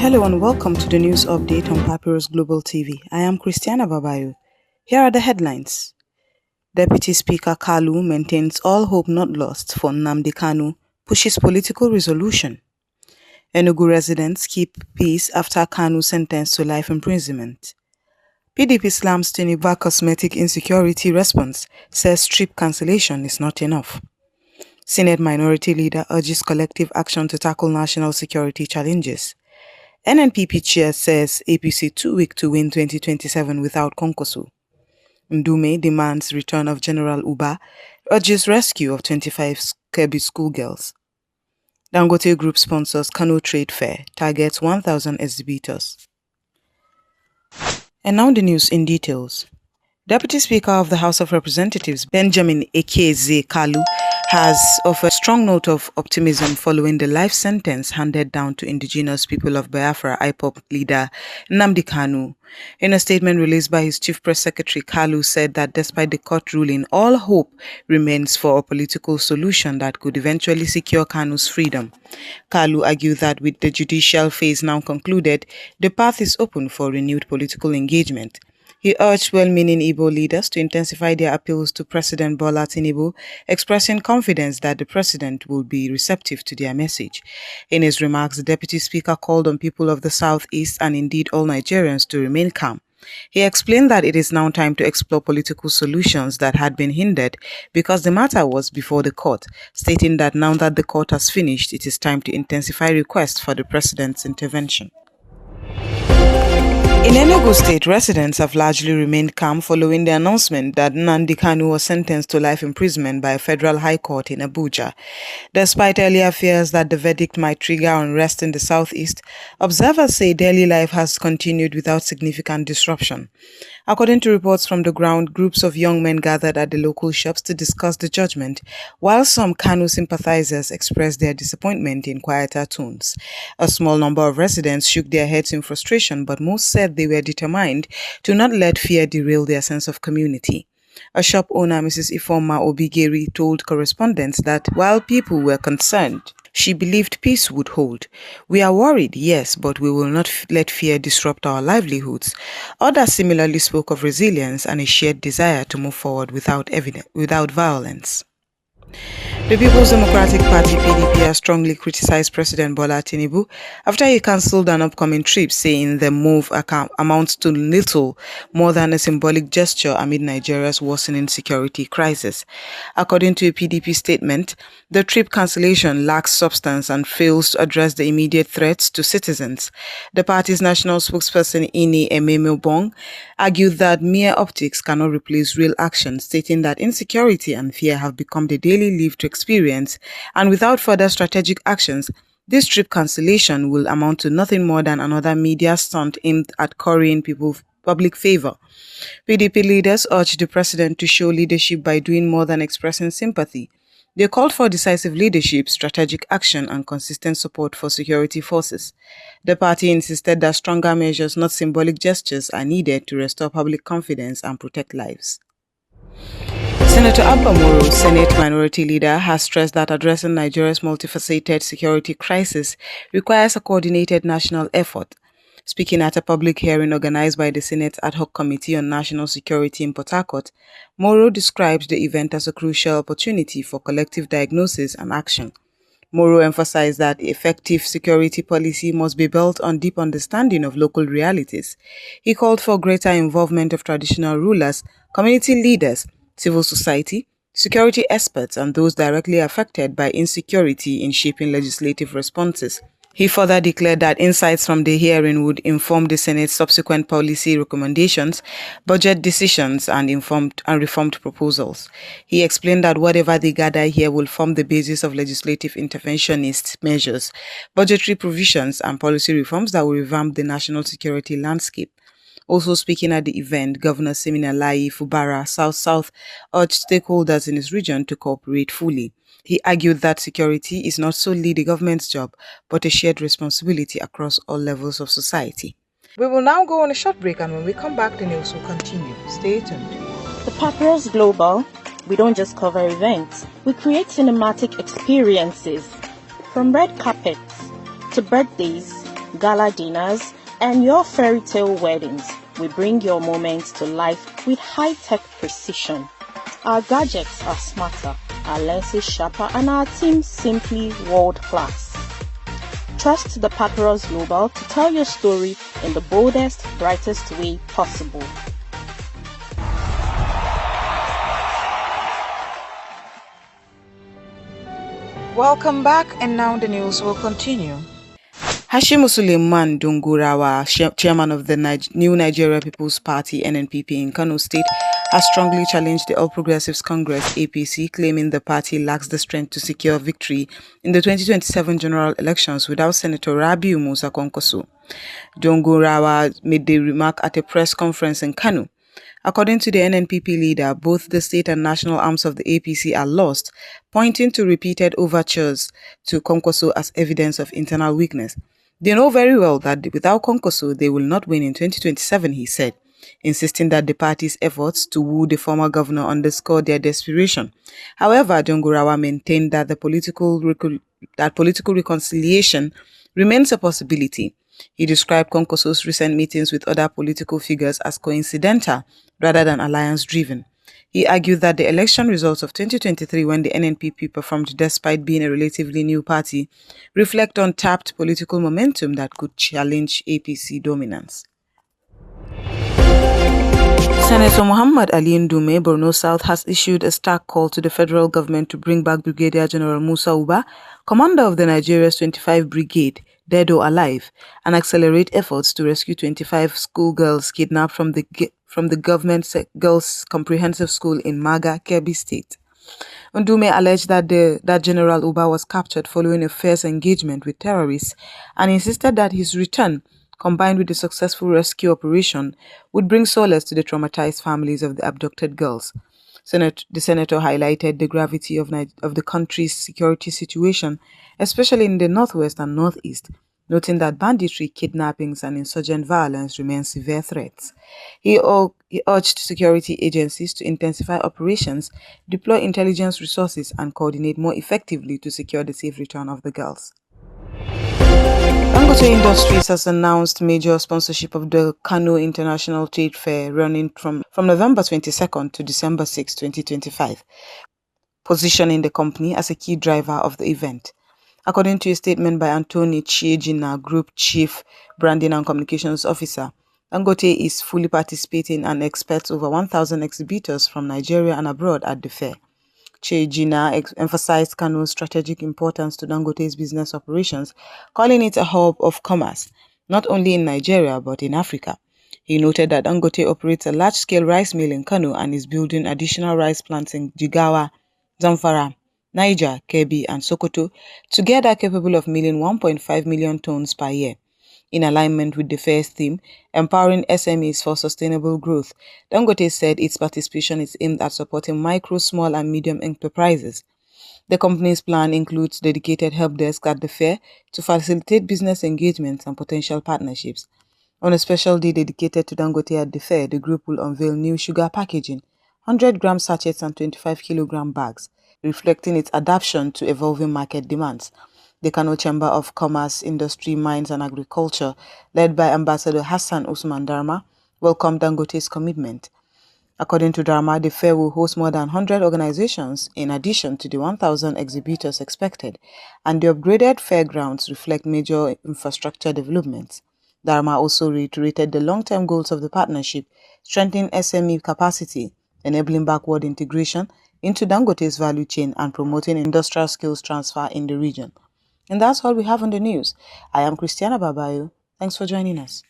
Hello and welcome to the news update on Papyrus Global TV. I am Christiana Babayo. Here are the headlines. Deputy Speaker Kalu maintains all hope not lost for Nnamdi Kanu, pushes political resolution. Enugu residents keep peace after Kanu sentenced to life imprisonment. PDP slams Tinubu cosmetic insecurity response, says trip cancellation is not enough. Senate Minority Leader urges collective action to tackle national security challenges. NNPP chair says APC too weak to win 2027 without Konkosu. Ndume demands return of General Uba, urges rescue of 25 Kebbi schoolgirls. Dangote Group sponsors Kano Trade Fair, targets 1,000 exhibitors. And now the news in details. Deputy Speaker of the House of Representatives Benjamin Ekeze Kalu has offered a strong note of optimism following the life sentence handed down to indigenous people of Biafra IPOB leader Nnamdi Kanu. In a statement released by his chief press secretary, Kalu said that despite the court ruling, all hope remains for a political solution that could eventually secure Kanu's freedom. Kalu argued that with the judicial phase now concluded, the path is open for renewed political engagement. He urged well-meaning Igbo leaders to intensify their appeals to President Bola Tinubu, expressing confidence that the president will be receptive to their message. In his remarks, the deputy speaker called on people of the southeast and indeed all Nigerians to remain calm. He explained that it is now time to explore political solutions that had been hindered because the matter was before the court, stating that now that the court has finished, it is time to intensify requests for the president's intervention. In Enugu State, residents have largely remained calm following the announcement that Nnamdi Kanu was sentenced to life imprisonment by a federal high court in Abuja. Despite earlier fears that the verdict might trigger unrest in the southeast, observers say daily life has continued without significant disruption. According to reports from the ground, groups of young men gathered at the local shops to discuss the judgment, while some Kanu sympathizers expressed their disappointment in quieter tones. A small number of residents shook their heads in frustration, but most said they were determined to not let fear derail their sense of community. A shop owner, Mrs. Ifoma Obigeri, told correspondents that while people were concerned, she believed peace would hold. We are worried, yes, but we will not let fear disrupt our livelihoods. Others similarly spoke of resilience and a shared desire to move forward without violence. The People's Democratic Party (PDP) has strongly criticized President Bola Tinubu after he cancelled an upcoming trip, saying the move amounts to little more than a symbolic gesture amid Nigeria's worsening security crisis. According to a PDP statement, the trip cancellation lacks substance and fails to address the immediate threats to citizens. The party's national spokesperson Ini Ememobong argued that mere optics cannot replace real action, stating that insecurity and fear have become the daily lived experience, and without further strategic actions, this trip cancellation will amount to nothing more than another media stunt aimed at currying people's public favor. PDP leaders urged the president to show leadership by doing more than expressing sympathy. They called for decisive leadership, strategic action, and consistent support for security forces. The party insisted that stronger measures, not symbolic gestures, are needed to restore public confidence and protect lives. Senator Abba Moro, Senate Minority Leader, has stressed that addressing Nigeria's multifaceted security crisis requires a coordinated national effort. Speaking at a public hearing organized by the Senate Ad Hoc Committee on National Security in Port Harcourt, Moro described the event as a crucial opportunity for collective diagnosis and action. Moro emphasized that effective security policy must be built on deep understanding of local realities. He called for greater involvement of traditional rulers, community leaders, civil society, security experts, and those directly affected by insecurity in shaping legislative responses. He further declared that insights from the hearing would inform the Senate's subsequent policy recommendations, budget decisions, and reformed proposals. He explained that whatever they gather here will form the basis of legislative interventionist measures, budgetary provisions, and policy reforms that will revamp the national security landscape. Also speaking at the event, Governor Siminalayi Fubara South urged stakeholders in his region to cooperate fully. He argued that security is not solely the government's job, but a shared responsibility across all levels of society. We will now go on a short break, and when we come back, the news will continue. Stay tuned. The Papyrus Global, we don't just cover events, we create cinematic experiences. From red carpets to birthdays gala dinners, and your fairy tale weddings. We bring your moments to life with high-tech precision. Our gadgets are smarter, our lenses sharper, and our team simply world-class. Trust the Papyrus Global to tell your story in the boldest, brightest way possible. Welcome back, and now the news will continue. Hashimu Suleiman Dungurawa, chairman of the New Nigeria People's Party (NNPP) in Kano State, has strongly challenged the All Progressives Congress (APC), claiming the party lacks the strength to secure victory in the 2027 general elections without Senator Rabiu Musa Kwankwaso. Dungurawa made the remark at a press conference in Kano. According to the NNPP leader, both the state and national arms of the APC are lost, pointing to repeated overtures to Kwankwaso as evidence of internal weakness. They know very well that without Kwankwaso, they will not win in 2027, he said, insisting that the party's efforts to woo the former governor underscore their desperation. However, Dungurawa maintained that political reconciliation remains a possibility. He described Kwankwaso's recent meetings with other political figures as coincidental rather than alliance-driven. He argued that the election results of 2023, when the NNPP performed despite being a relatively new party, reflect untapped political momentum that could challenge APC dominance. Senator Muhammad Ali Ndume, Borno South, has issued a stark call to the federal government to bring back Brigadier General Musa Uba, commander of the Nigeria's 25 Brigade, dead or alive, and accelerate efforts to rescue 25 schoolgirls kidnapped from the government girls' comprehensive school in Maga, Kebbi State. Ndume alleged that General Uba was captured following a fierce engagement with terrorists and insisted that his return, combined with the successful rescue operation, would bring solace to the traumatized families of the abducted girls. The senator highlighted the gravity of the country's security situation, especially in the northwest and northeast, noting that banditry, kidnappings, and insurgent violence remain severe threats. He urged security agencies to intensify operations, deploy intelligence resources, and coordinate more effectively to secure the safe return of the girls. Dangote Industries has announced major sponsorship of the Kano International Trade Fair running from November 22nd to December 6, 2025, positioning the company as a key driver of the event. According to a statement by Anthony Chiejina, Group Chief Branding and Communications Officer, Dangote is fully participating and expects over 1,000 exhibitors from Nigeria and abroad at the fair. Chiejina emphasized Kanu's strategic importance to Dangote's business operations, calling it a hub of commerce, not only in Nigeria but in Africa. He noted that Dangote operates a large-scale rice mill in Kano and is building additional rice plants in Jigawa, Zamfara, Niger, Kebbi, and Sokoto, together capable of milling 1.5 million tons per year. In alignment with the fair's theme, empowering SMEs for sustainable growth, Dangote said its participation is aimed at supporting micro, small, and medium enterprises. The company's plan includes dedicated help desks at the fair to facilitate business engagements and potential partnerships. On a special day dedicated to Dangote at the fair, the group will unveil new sugar packaging, 100-gram sachets and 25-kilogram bags, reflecting its adaptation to evolving market demands. The Kano Chamber of Commerce, Industry, Mines and Agriculture, led by Ambassador Hassan Usman Darma, welcomed Dangote's commitment. According to Darma, the fair will host more than 100 organizations in addition to the 1,000 exhibitors expected, and the upgraded fairgrounds reflect major infrastructure developments. Darma also reiterated the long-term goals of the partnership, strengthening SME capacity, enabling backward integration into Dangote's value chain, and promoting industrial skills transfer in the region. And that's all we have on the news. I am Christiana Babayo. Thanks for joining us.